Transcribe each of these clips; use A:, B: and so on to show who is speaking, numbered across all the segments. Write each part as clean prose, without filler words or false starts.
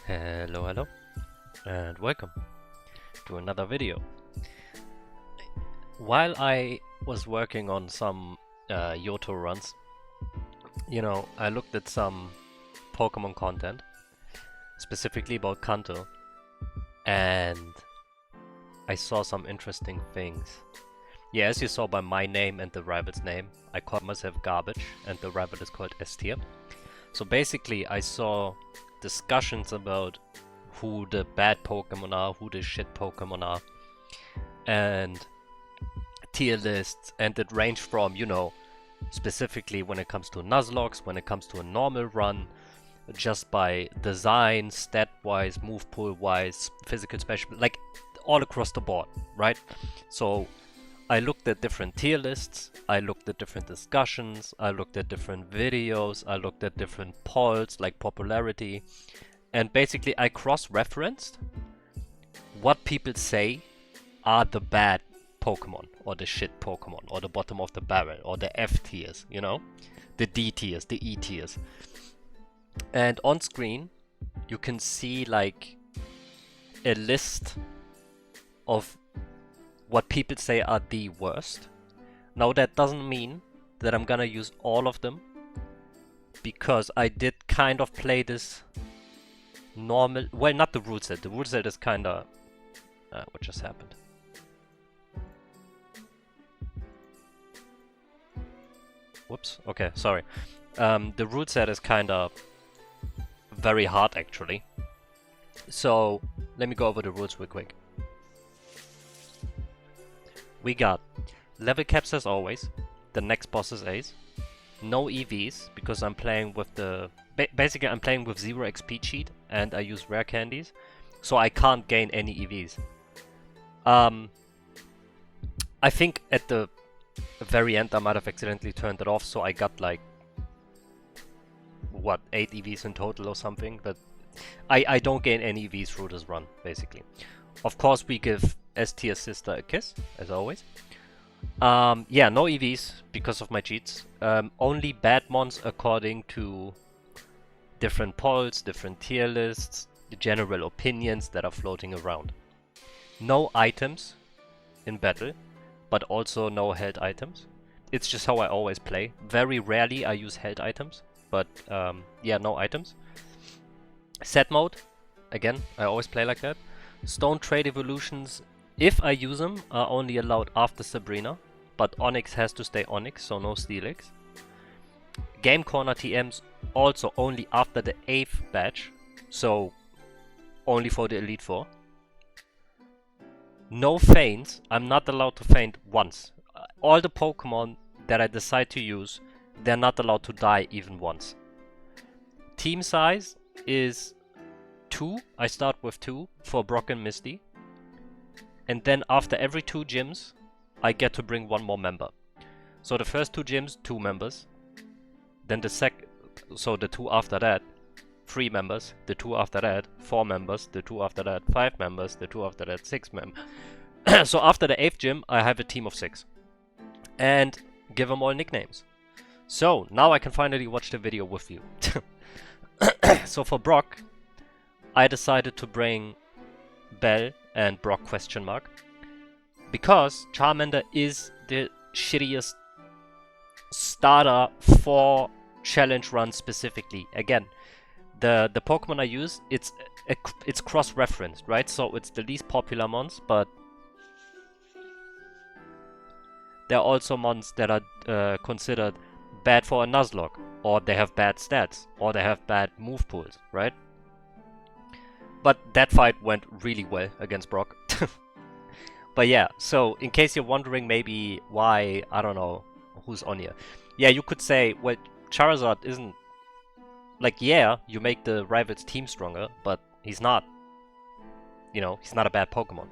A: Hello, and welcome to another video. While I was working on some Yoto runs, I looked at some Pokemon content, specifically about Kanto, and I saw some interesting things. Yeah, as you saw by my name and the rival's name, I called myself Garbage, and the rival is called S tier. So basically, I saw discussions about who the bad Pokemon are, who the shit Pokemon are, and tier lists, and it ranged from, specifically when it comes to Nuzlocke, when it comes to a normal run, just by design, stat-wise, move pool-wise, physical special, like all across the board, right? So I looked at different tier lists, I looked at different discussions, I looked at different videos, I looked at different polls like popularity, and basically I cross-referenced what people say are the bad Pokemon, or the shit Pokemon, or the bottom of the barrel, or the F tiers, the D tiers, the E tiers. And on screen you can see like a list of what people say are the worst. Now that doesn't mean that I'm gonna use all of them, because I did kind of play this normal, well, not the rule set. The rule set is kinda what just happened? Whoops, okay, sorry. The rule set is kinda very hard actually. So let me go over the rules real quick. We got level caps as always, the next boss is Ace, no EVs because I'm playing with the... basically I'm playing with 0 XP cheat and I use rare candies, so I can't gain any EVs. I think at the very end I might have accidentally turned it off, so I got like, what, 8 EVs in total or something, but I don't gain any EVs through this run, basically. Of course we give S tier sister a kiss, as always. Yeah, no EVs because of my cheats. Only bad mons according to different polls, different tier lists, the general opinions that are floating around. No items in battle, but also no held items. It's just how I always play. Very rarely I use held items, but yeah, no items. Set mode, again, I always play like that. Stone trade evolutions, if I use them, are only allowed after Sabrina, but Onyx has to stay Onyx, so no Steelix. Game corner TMs also only after the 8th batch, so only for the Elite Four. No feints, I'm not allowed to feint once. All the Pokemon that I decide to use, they're not allowed to die even once. Team size is 2, I start with 2 for Brock and Misty. And then after every 2 gyms, I get to bring 1 more member. So the first 2 gyms, 2 members. Then the 2 after that, 3 members. The 2 after that, 4 members. The 2 after that, 5 members. The 2 after that, 6 members. So after the 8th gym, I have a team of 6. And give them all nicknames. So now I can finally watch the video with you. So for Brock, I decided to bring Bell and Brock ? Because Charmander is the shittiest starter for challenge runs specifically. Again, the Pokemon I use, it's cross-referenced, right? So it's the least popular mons, but there are also mons that are considered bad for a Nuzlocke, or they have bad stats, or they have bad move pools, right? But that fight went really well against Brock. But yeah, so in case you're wondering maybe why, I don't know, who's on here. Yeah, you could say, well, Charizard isn't... like, yeah, you make the rival's team stronger, but he's not. He's not a bad Pokemon.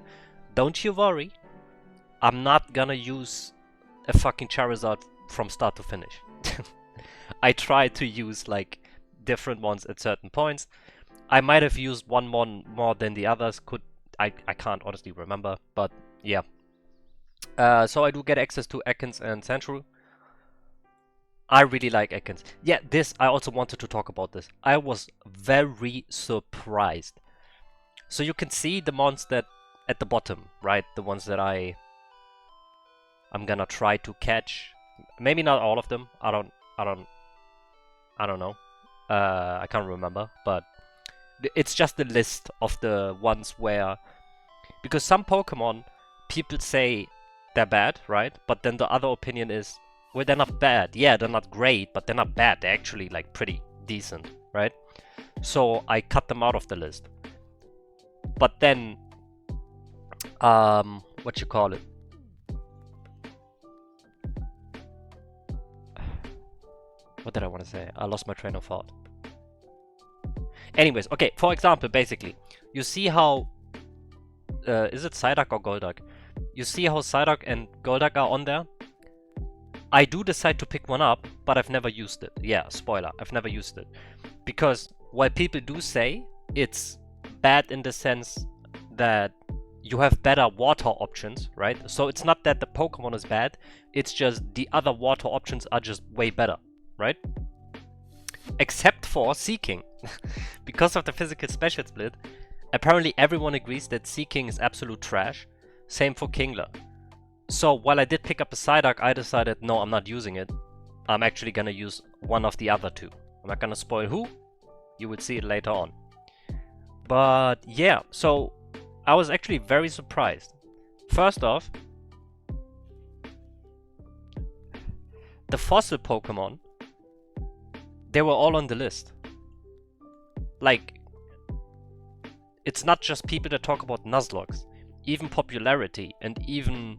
A: Don't you worry. I'm not gonna use a fucking Charizard from start to finish. I tried to use, like, different ones at certain points. I might have used one more than the others. I can't honestly remember, but yeah. So I do get access to Ekans and Sandshrew. I really like Ekans. Yeah, this, I also wanted to talk about this. I was very surprised. So you can see the mons that at the bottom, right? The ones that I'm gonna try to catch. Maybe not all of them. I don't know. I can't remember, but it's just a list of the ones where, because some Pokemon people say they're bad, right? But then the other opinion is, well, they're not bad. Yeah, they're not great, but they're not bad. They're actually like pretty decent, right? So I cut them out of the list. But then, what you call it? What did I want to say? I lost my train of thought. Anyways, okay, for example, basically, you see how, is it Psyduck or Golduck? You see how Psyduck and Golduck are on there? I do decide to pick one up, but I've never used it. Yeah, spoiler, I've never used it. Because while people do say it's bad in the sense that you have better water options, right? So it's not that the Pokemon is bad, it's just the other water options are just way better, right? Except for Seaking. Because of the physical special split, apparently everyone agrees that Seaking is absolute trash. Same for Kingler. So while I did pick up a Psyduck, I decided, no, I'm not using it. I'm actually gonna use one of the other two. I'm not gonna spoil who. You will see it later on. But yeah, so I was actually very surprised. First off, the fossil Pokemon, they were all on the list. Like, it's not just people that talk about Nuzlocke. Even popularity and even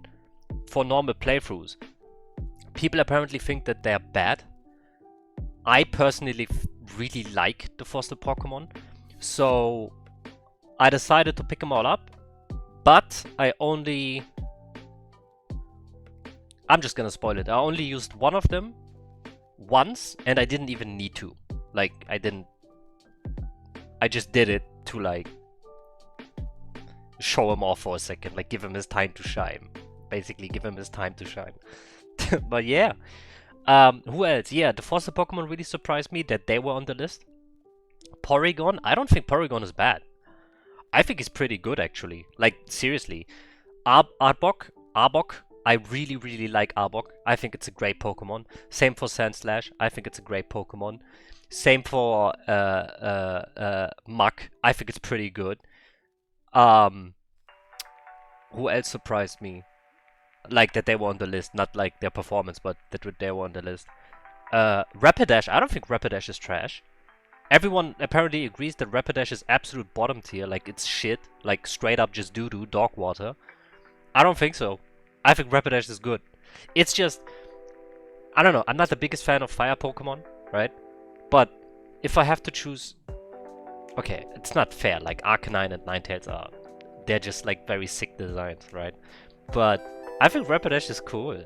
A: for normal playthroughs, people apparently think that they're bad. I personally really like the fossil Pokemon, so I decided to pick them all up, but I'm just gonna spoil it. I only used one of them once, and I didn't even need to. Like, I just did it to, like, show him off for a second, like, give him his time to shine. Basically, give him his time to shine. But yeah. Who else? Yeah, the fossil Pokemon really surprised me that they were on the list. Porygon? I don't think Porygon is bad. I think he's pretty good, actually. Like, seriously. Arbok, I really, really like Arbok. I think it's a great Pokemon. Same for Sandslash. I think it's a great Pokemon. Same for Muk. I think it's pretty good. Who else surprised me? Like, that they were on the list. Not like their performance, but that they were on the list. Rapidash. I don't think Rapidash is trash. Everyone apparently agrees that Rapidash is absolute bottom tier. Like, it's shit. Like, straight up just doo-doo, dog water. I don't think so. I think Rapidash is good. It's just, I don't know. I'm not the biggest fan of fire Pokemon, right? But if I have to choose... Okay, it's not fair. Like, Arcanine and Ninetales are... They're just, like, very sick designs, right? But I think Rapidash is cool.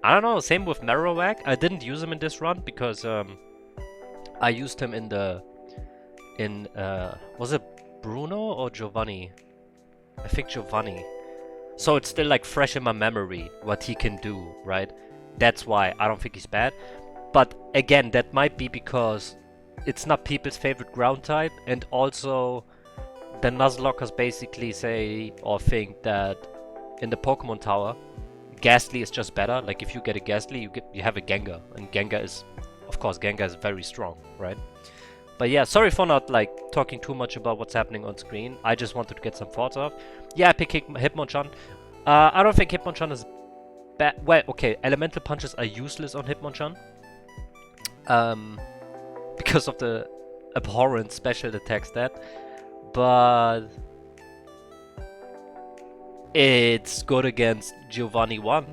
A: I don't know. Same with Marowak. I didn't use him in this run because I used him in the... was it Bruno or Giovanni? I think Giovanni. So it's still, like, fresh in my memory what he can do, right? That's why I don't think he's bad. But again, that might be because it's not people's favorite ground type, and also the Nuzlockers basically say or think that in the Pokemon Tower, Ghastly is just better. Like, if you get a Ghastly, you have a Gengar, and Gengar is, of course, Gengar is very strong, right? But yeah, sorry for not, like, talking too much about what's happening on screen. I just wanted to get some thoughts off. Yeah, I pick Hitmonchan. I don't think Hitmonchan is bad. Well, okay, Elemental Punches are useless on Hitmonchan. Because of the abhorrent special attack stat. But it's good against Giovanni 1.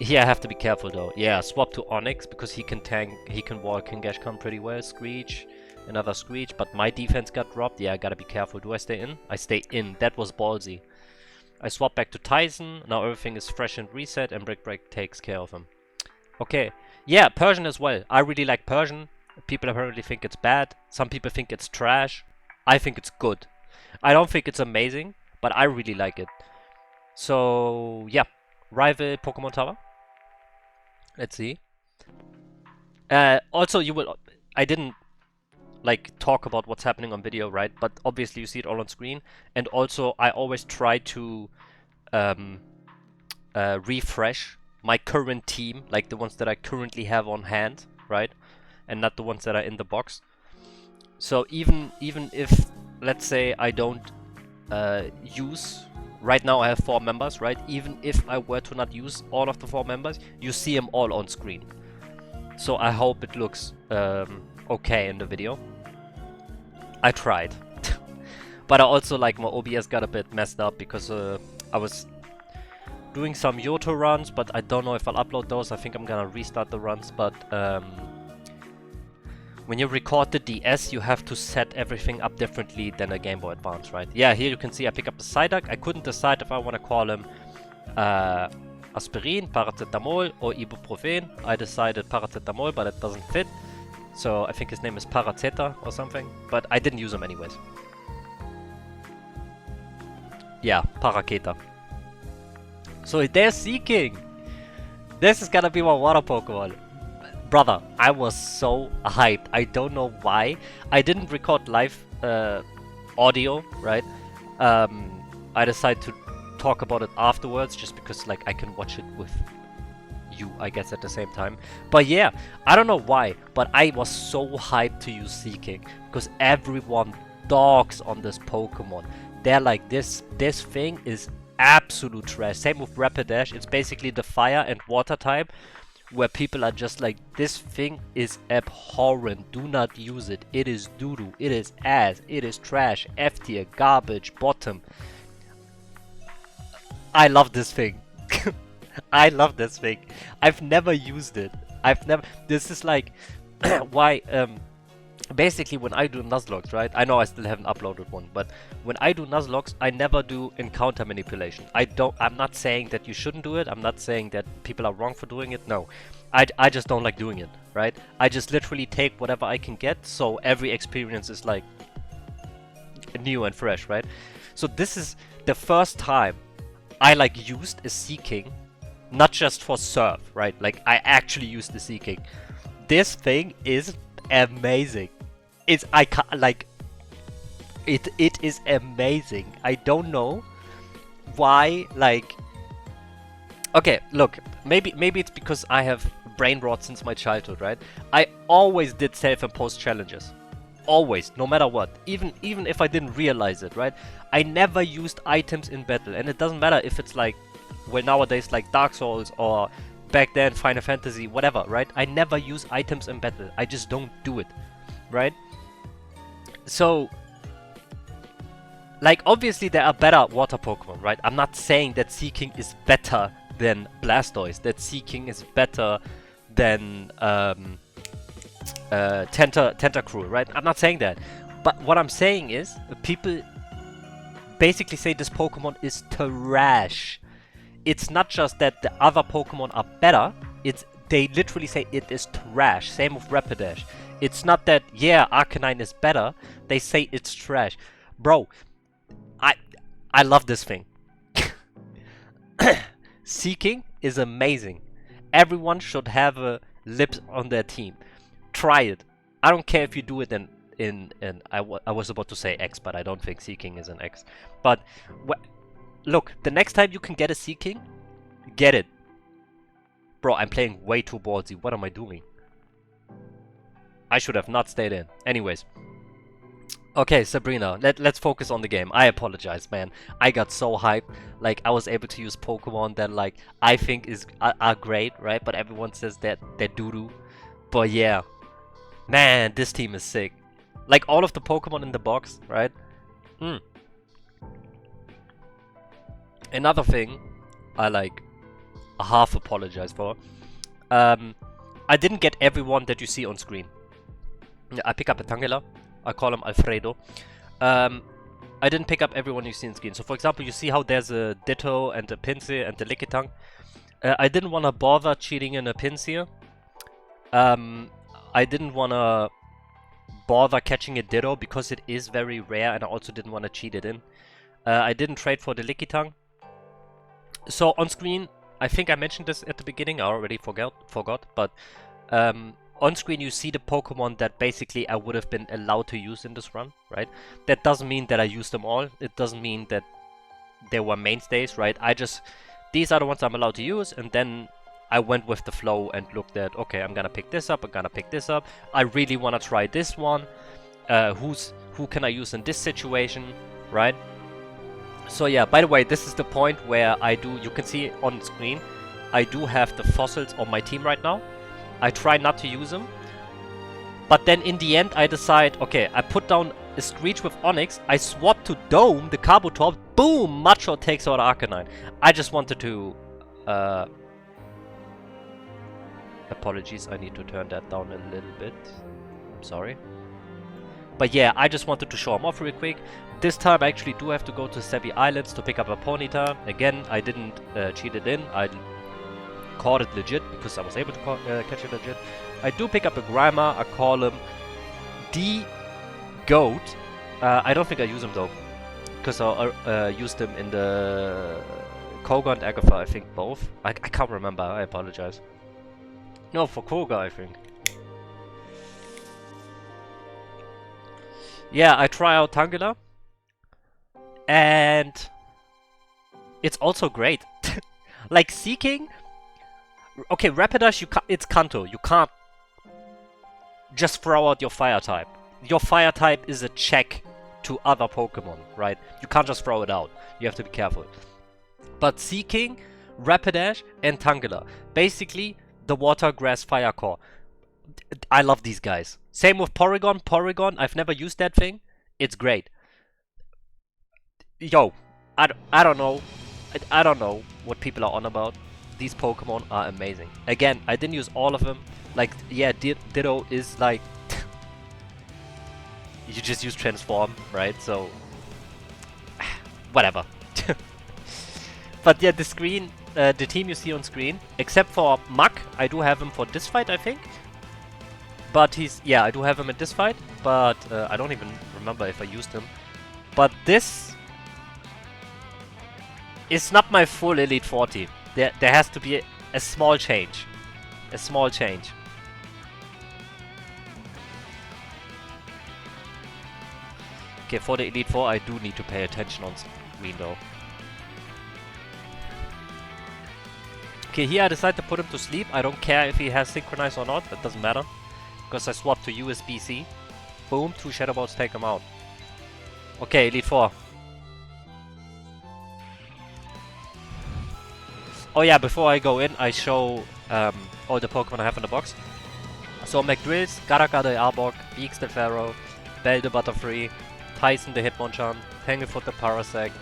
A: Yeah, I have to be careful though. Yeah, swap to Onyx because he can tank, he can wall Kangashkan pretty well. Screech, another Screech, but my defense got dropped. Yeah, I gotta be careful. Do I stay in? I stay in. That was ballsy. I swap back to Tyson. Now everything is fresh and reset, and Brick Break takes care of him. Okay. Yeah, Persian as well. I really like Persian. People apparently think it's bad. Some people think it's trash. I think it's good. I don't think it's amazing, but I really like it. So, yeah. Rival Pokemon Tower. Let's see. Also, you will. I didn't like talk about what's happening on video, right? But obviously you see it all on screen. And also, I always try to um, refresh my current team, like the ones that I currently have on hand, right? And not the ones that are in the box. So even if, let's say, I don't use, right now I have 4 members, right? Even if I were to not use all of the 4 members, you see them all on screen. So I hope it looks okay in the video. I tried. But I also, like, my OBS got a bit messed up because I was doing some Yoto runs, but I don't know if I'll upload those. I think I'm gonna restart the runs, but when you record the DS, you have to set everything up differently than a Game Boy Advance, right? Yeah, here you can see I pick up the Psyduck. I couldn't decide if I want to call him aspirin, paracetamol, or ibuprofen. I decided paracetamol, but it doesn't fit. So I think his name is Paraceta or something, but I didn't use him anyways. Yeah, Paraketa. So there's Seaking! This is gonna be my water Pokemon. Brother, I was so hyped. I don't know why. I didn't record live audio, right? I decided to talk about it afterwards just because, like, I can watch it with you, I guess, at the same time. But yeah, I don't know why, but I was so hyped to use Seaking because everyone dogs on this Pokemon. They're like, this thing is absolute trash. Same with Rapidash. It's basically the fire and water type, where people are just like, this thing is abhorrent, do not use it, it is doo-doo, it is ass, it is trash, F tier, garbage, bottom. I love this thing. I love this thing. I've never used it. This is like, why, basically when I do Nuzlocke, right? I know I still haven't uploaded one, but when I do Nuzlocke, I never do encounter manipulation. I'm not saying that you shouldn't do it. I'm not saying that people are wrong for doing it. No, I just don't like doing it, right? I just literally take whatever I can get, so every experience is like new and fresh, right? So this is the first time I like used a Seaking, not just for serve, right? Like I actually used the Seaking. This thing is amazing. It is amazing. I don't know why, like, okay, look, maybe it's because I have brain rot since my childhood, right? I always did self-imposed challenges. Always, no matter what. Even if I didn't realize it, right? I never used items in battle, and it doesn't matter if it's like, well, nowadays like Dark Souls or back then Final Fantasy, whatever, right? I never use items in battle. I just don't do it, right? So, like, obviously there are better water Pokemon, right? I'm not saying that Seaking is better than Blastoise, that Seaking is better than Tentacruel, right? I'm not saying that. But what I'm saying is, people basically say this Pokemon is trash. It's not just that the other Pokemon are better, they literally say it is trash. Same with Rapidash. It's not that, yeah, Arcanine is better, they say it's trash. Bro, I love this thing. Seaking is amazing. Everyone should have a Lips on their team. Try it. I don't care if you do it in I was about to say X, but I don't think Seaking is an X. But look, the next time you can get a Seaking, get it. Bro, I'm playing way too ballsy. What am I doing? I should have not stayed in. Anyways. Okay, Sabrina, let's focus on the game. I apologize, man. I got so hyped. Like, I was able to use Pokemon that, like, I think are great, right? But everyone says that they're doo-doo. But yeah. Man, this team is sick. Like, all of the Pokemon in the box, right? Another thing I, like, half apologize for. I didn't get everyone that you see on screen. I pick up a Tangela. I call him Alfredo. I didn't pick up everyone you see on screen. So, for example, you see how there's a Ditto and a Pinsir and a Lickitung. I didn't want to bother cheating in a Pinsir. I didn't want to bother catching a Ditto because it is very rare, and I also didn't want to cheat it in. I didn't trade for the Lickitung. So, on screen, I think I mentioned this at the beginning, I already forgot, but on screen you see the Pokemon that basically I would have been allowed to use in this run, right? That doesn't mean that I used them all, it doesn't mean that they were mainstays, right? These are the ones I'm allowed to use, and then I went with the flow and looked at, okay, I'm gonna pick this up, I'm gonna pick this up, I really wanna try this one, who can I use in this situation, right? So yeah, by the way, this is the point where you can see on screen, I do have the fossils on my team right now. I try not to use them. But then in the end, I decide, okay, I put down a Screech with Onyx, I swap to Dome, the Kabutorp, boom, Macho takes out Arcanine. I just wanted to... apologies, I need to turn that down a little bit. I'm sorry. But yeah, I just wanted to show them off real quick. This time I actually do have to go to Sebby Islands to pick up a Ponyta. Again, I didn't cheat it in. I caught it legit because I was able to catch it legit. I do pick up a Grimer. I call him the Goat. I don't think I use him though, because I used him in the Koga and Agatha, I think both. I can't remember, I apologize. No, for Koga I think. Yeah, I try out Tangela. And it's also great. Like Seaking. Okay, Rapidash, it's Kanto. You can't just throw out your fire type. Your fire type is a check to other Pokemon, right? You can't just throw it out. You have to be careful. But Seaking, Rapidash, and Tangela. Basically, the Water, Grass, Fire core. I love these guys. Same with Porygon. Porygon, I've never used that thing. It's great. Yo, I don't know. I don't know what people are on about. These Pokemon are amazing. Again, I didn't use all of them. Like, yeah, Ditto is like... you just use Transform, right? So... whatever. But yeah, the screen... the team you see on screen, except for Muk, I do have him for this fight, I think. But yeah, I do have him in this fight, but I don't even remember if I used him. But this is not my full Elite 40. There has to be a small change. A small change. Okay, for the Elite 4 I do need to pay attention on screen though. Okay, here I decide to put him to sleep. I don't care if he has Synchronize or not, that doesn't matter. Because I swapped to USB-C. Boom, 2 Shadow Balls take him out. Okay, Elite 4. Oh yeah, before I go in, I show all the Pokemon I have in the box. So McDrills, Garaga the Arbok, Beaks the Pharaoh, Bell the Butterfree, Tyson the Hitmonchan, Tanglefoot the Parasect,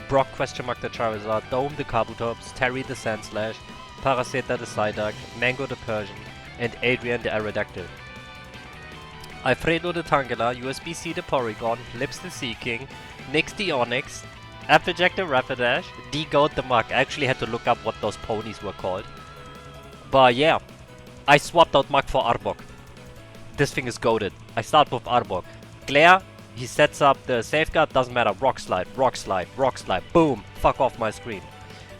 A: Brock / the Charizard, Dome the Kabutops, Terry the Sandslash, Paraseta the Psyduck, Mango the Persian, and Adrian the Aerodactyl. Alfredo the Tangela, USB-C the Porygon, Lips the Seaking, Nyx the Onyx, Applejack the Rapidash, D-Goat the Muk. I actually had to look up what those ponies were called. But yeah, I swapped out Muk for Arbok. This thing is goated. I start with Arbok. Glare, he sets up the Safeguard, doesn't matter. Rock Slide, Rock Slide, Rock Slide, boom, fuck off my screen.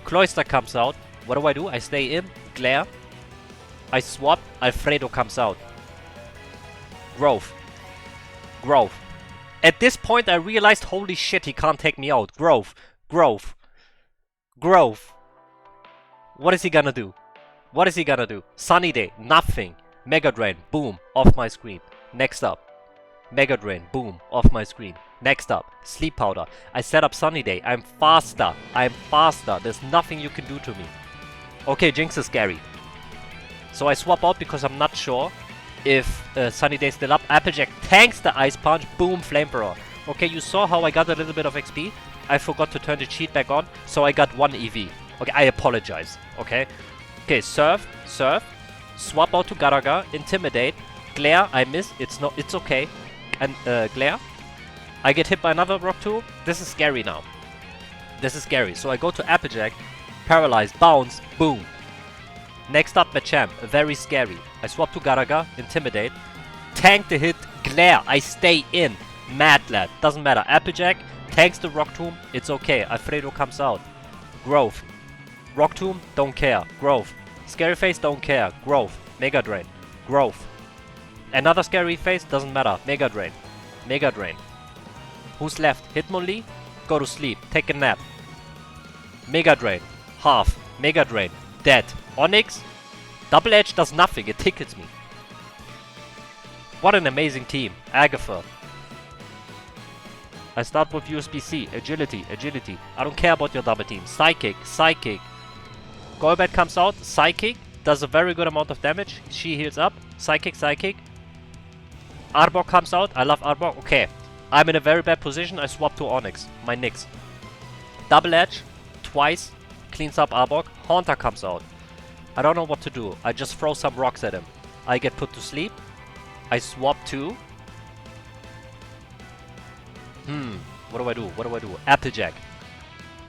A: Cloyster comes out. What do? I stay in, Glare. I swap, Alfredo comes out. Growth. Growth. At this point I realized, holy shit, he can't take me out. Growth. Growth. Growth. What is he gonna do? What is he gonna do? Sunny Day. Nothing. Mega Drain. Boom. Off my screen. Next up. Mega Drain. Boom. Off my screen. Next up. Sleep Powder. I set up Sunny Day. I'm faster. I'm faster. There's nothing you can do to me. Okay, Jinx is scary. So I swap out because I'm not sure if Sunny Day is still up. Applejack tanks the Ice Punch. Boom, Flamethrower. Okay, you saw how I got a little bit of XP. I forgot to turn the cheat back on, so I got 1 EV. Okay, I apologize. Okay. Okay, Surf. Swap out to Garaga. Intimidate. Glare, I miss. It's okay. And Glare. I get hit by another Rock Tomb. This is scary now. This is scary. So I go to Applejack. Paralyze. Bounce. Boom. Next up, Machamp. Very scary. I swap to Garaga. Intimidate. Tank the hit. Glare. I stay in. Mad Lad. Doesn't matter. Applejack tanks the Rock Tomb. It's okay. Alfredo comes out. Growth. Rock Tomb, don't care. Growth. Scary Face, don't care. Growth. Mega Drain. Growth. Another Scary Face, doesn't matter. Mega Drain. Mega Drain. Who's left? Hitmonlee? Go to sleep. Take a nap. Mega Drain. Half. Mega Drain. Dead. Onyx? Double Edge does nothing. It tickles me. What an amazing team. Agatha. I start with USB-C. Agility. Agility. I don't care about your double team. Psychic. Psychic. Golbat comes out. Psychic. Does a very good amount of damage. She heals up. Psychic. Psychic. Arbok comes out. I love Arbok. Okay. I'm in a very bad position. I swap to Onyx. My Nyx. Double Edge. Twice. Cleans up Arbok. Haunter comes out. I don't know what to do. I just throw some rocks at him. I get put to sleep. I swap to... What do I do? What do I do? Applejack.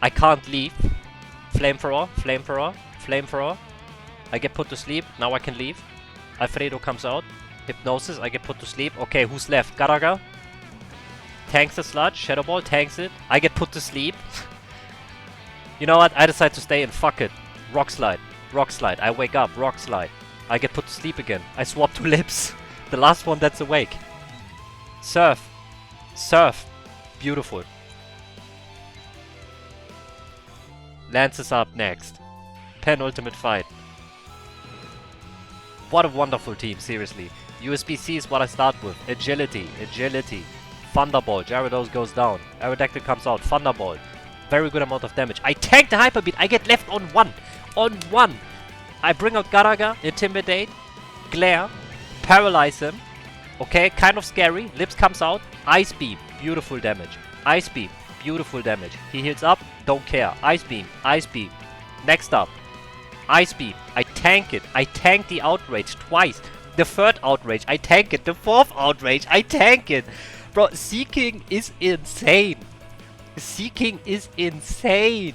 A: I can't leave. Flamethrower. Flamethrower. Flamethrower. I get put to sleep. Now I can leave. Alfredo comes out. Hypnosis. I get put to sleep. Okay, who's left? Garaga. Tanks the sludge. Shadow Ball. Tanks it. I get put to sleep. You know what? I decide to stay and fuck it. Rock Slide. Rock Slide. I wake up. Rock Slide. I get put to sleep again. I swap to Lips. The last one that's awake. Surf. Surf. Beautiful. Lance is up next. Penultimate fight. What a wonderful team, seriously. USB-C is what I start with. Agility. Agility. Thunderbolt. Gyarados goes down. Aerodactyl comes out. Thunderbolt. Very good amount of damage. I tank the Hyper Beat. I get left on one. On one. I bring out Garaga. Intimidate. Glare. Paralyze him. Okay, kind of scary. Lips comes out. Ice Beam. Beautiful damage. Ice Beam. Beautiful damage. He heals up. Don't care. Ice Beam. Ice Beam. Next up. Ice Beam. I tank it. I tank the Outrage twice. The third Outrage. I tank it. The fourth Outrage. I tank it. Bro, Seaking is insane. Seaking is insane.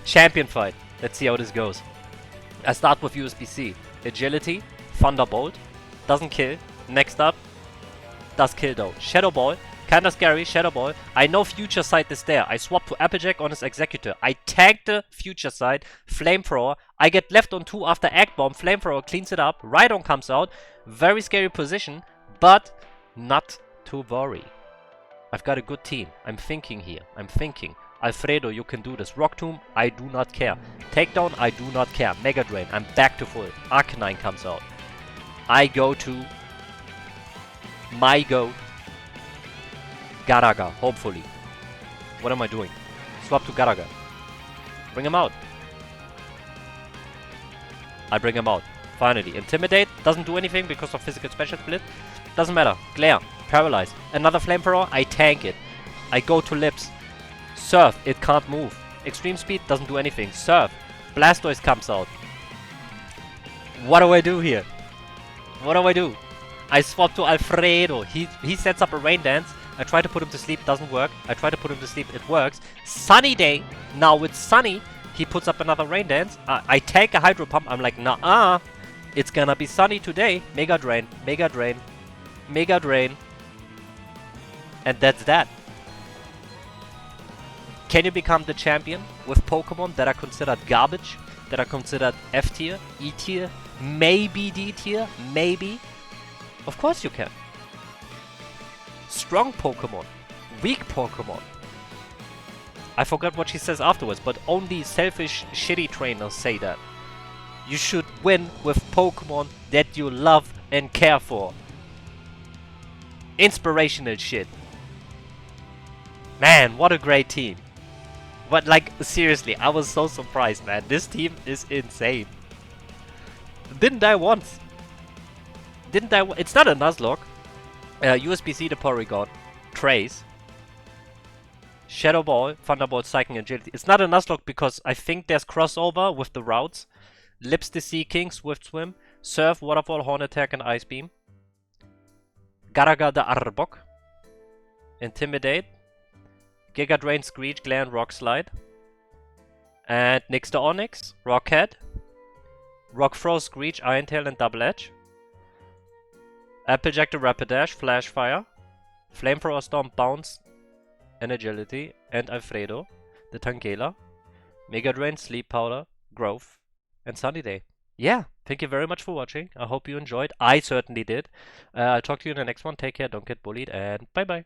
A: Champion fight. Let's see how this goes. I start with USB-C. Agility. Thunderbolt. Doesn't kill. Next up. Does kill though. Shadow Ball. Kinda scary. Shadow Ball. I know Future Sight is there. I swap to Applejack on his Executor. I tank the Future Sight. Flamethrower. I get left on 2 after Egg Bomb. Flamethrower cleans it up. Rhydon comes out. Very scary position. But not to worry. I've got a good team. I'm thinking here. I'm thinking. Alfredo, you can do this. Rock Tomb, I do not care. Takedown, I do not care. Mega Drain, I'm back to full. Arcanine comes out. I go to my goat. Garaga, hopefully. What am I doing? Swap to Garaga. Bring him out. I bring him out. Finally. Intimidate. Doesn't do anything because of physical special split. Doesn't matter. Glare. Paralyze. Another Flamethrower. I tank it. I go to Lips. Surf. It can't move. Extreme Speed. Doesn't do anything. Surf. Blastoise comes out. What do I do here? What do I do? I swap to Alfredo. He sets up a Rain Dance. I try to put him to sleep. Doesn't work. I try to put him to sleep. It works. Sunny Day. Now with Sunny, he puts up another Rain Dance. I take a Hydro Pump. I'm like, nah. It's gonna be sunny today. Mega Drain. Mega Drain. Mega Drain. And that's that. Can you become the champion with Pokemon that are considered garbage? That are considered F tier, E tier, maybe D tier, maybe? Of course you can. Strong Pokemon. Weak Pokemon. I forgot what she says afterwards, but only selfish, shitty trainers say that. You should win with Pokemon that you love and care for. Inspirational shit. Man, what a great team. But like, seriously, I was so surprised, man. This team is insane. Didn't die once. Didn't die It's not a Nuzlocke. USB-C the Porygon. Trace. Shadow Ball, Thunderbolt, Psychic, Agility. It's not a Nuzlocke because I think there's crossover with the routes. Lips the Seaking, Swift Swim. Surf, Waterfall, Horn Attack, and Ice Beam. Garaga the Arbok. Intimidate. Giga Drain, Screech, Glare, and Rock Slide. And Nyx the Onyx. Rockhead. Rock Throw, Screech, Iron Tail, and Double Edge. Applejack the Rapidash, Flash Fire. Flamethrower, Storm, Bounce, and Agility. And Alfredo the Tangela. Mega Drain, Sleep Powder, Growth, and Sunny Day. Yeah, thank you very much for watching. I hope you enjoyed. I certainly did. I'll talk to you in the next one. Take care, don't get bullied, and bye bye.